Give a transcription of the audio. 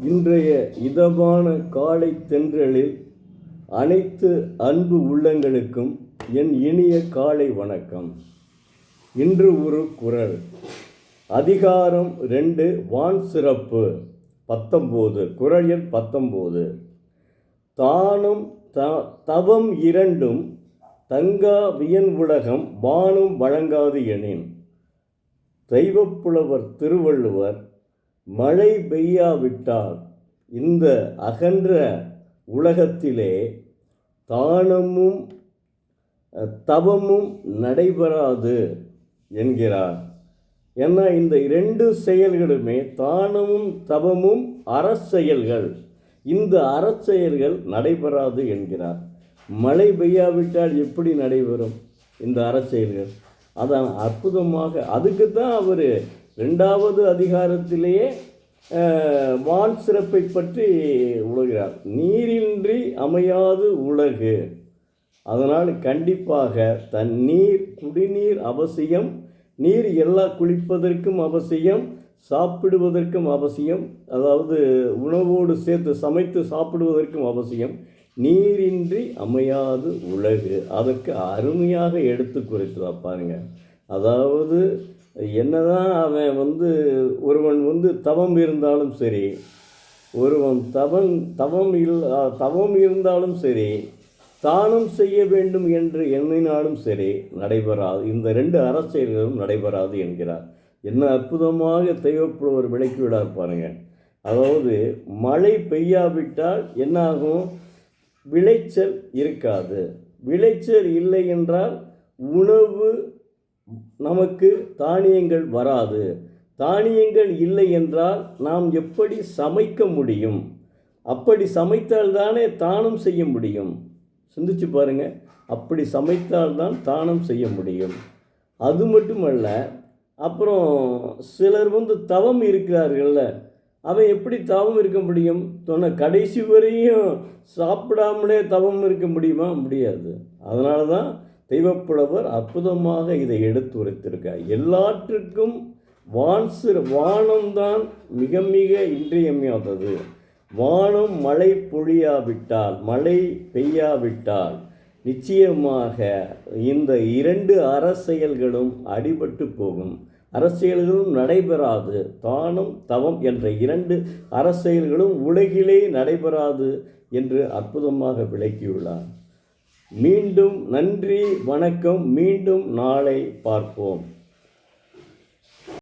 இன்றைய இதமான காலை தென்றலில் அனைத்து அன்பு உள்ளங்களுக்கும் என் இனிய காலை வணக்கம். இன்று ஒரு குறள். அதிகாரம் 2 வான் சிறப்பு 19. குறள் எண் 19. தானும் தவம் இரண்டும் தங்கா வியன் உலகம் வானும் வழங்காது எனின். தெய்வப்புலவர் திருவள்ளுவர் மழை பெய்யாவிட்டால் இந்த அகன்ற உலகத்திலே தானமும் தவமும் நடைபெறாது என்கிறார். ஏன்னா இந்த 2 செயல்களுமே தானமும் தவமும் அறச்செயல்கள். இந்த அறச்செயல்கள் நடைபெறாது என்கிறார். மழை பெய்யாவிட்டால் எப்படி நடைபெறும் இந்த அறச்செயல்கள்? அதான் அற்புதமாக அதுக்கு தான் அவர் 2வது அதிகாரத்திலேயே வான் சிறப்பை பற்றி உலகிறார். நீரின்றி அமையாது உலகு. அதனால் கண்டிப்பாக தண்ணீர் குடிநீர் அவசியம். நீர் எல்லா குளிப்பதற்கும் அவசியம், சாப்பிடுவதற்கும் அவசியம், அதாவது உணவோடு சேர்த்து சமைத்து சாப்பிடுவதற்கும் அவசியம். நீரின்றி அமையாது உலகு. அதற்கு அருமையாக எடுத்து குறித்து பாருங்க. அதாவது என்னதான் அவன் ஒருவன் தவம் இருந்தாலும் சரி, ஒருவன் தவம் இருந்தாலும் சரி, தானும் செய்ய வேண்டும் என்று எண்ணினாலும் சரி நடைபெறாது. இந்த 2 அறச்செயல்களும் நடைபெறாது என்கிறார். என்ன அற்புதமாக தெய்வப்புலவர் விளக்கிவிடார் பாருங்க. அதாவது மழை பெய்யாவிட்டால் என்னாகும்? விளைச்சல் இருக்காது. விளைச்சல் இல்லை என்றால் உணவு நமக்கு தானியங்கள் வராது. தானியங்கள் இல்லை என்றால் நாம் எப்படி சமைக்க முடியும்? அப்படி சமைத்தால்தானே தானம் செய்ய முடியும். சிந்திச்சு பாருங்க. அப்படி சமைத்தால்தான் தானம் செய்ய முடியும். அது மட்டுமல்ல, அப்புறம் சிலர் தவம் இருக்கிறார்கள்ல, அவன் எப்படி தவம் இருக்க முடியும்? கடைசி வரையும் சாப்பிடாமலே தவம் இருக்க முடியுமா? முடியாது. அதனால தான் தெய்வப்புலவர் அற்புதமாக இதை எடுத்து உரைத்திருக்கார். எல்லாற்றுக்கும் வானம்தான் மிக மிக இன்றியமையாதது. வானம் மழை பொழியாவிட்டால், மழை பெய்யாவிட்டால் நிச்சயமாக இந்த 2 அரசியல்களும் அடிபட்டு போகும். அரசியல்களும் நடைபெறாது. தானம் தவம் என்ற 2 அரசியல்களும் உலகிலே நடைபெறாது என்று அற்புதமாக விளக்கியுள்ளார். மீண்டும் நன்றி, வணக்கம். மீண்டும் நாளை பார்ப்போம்.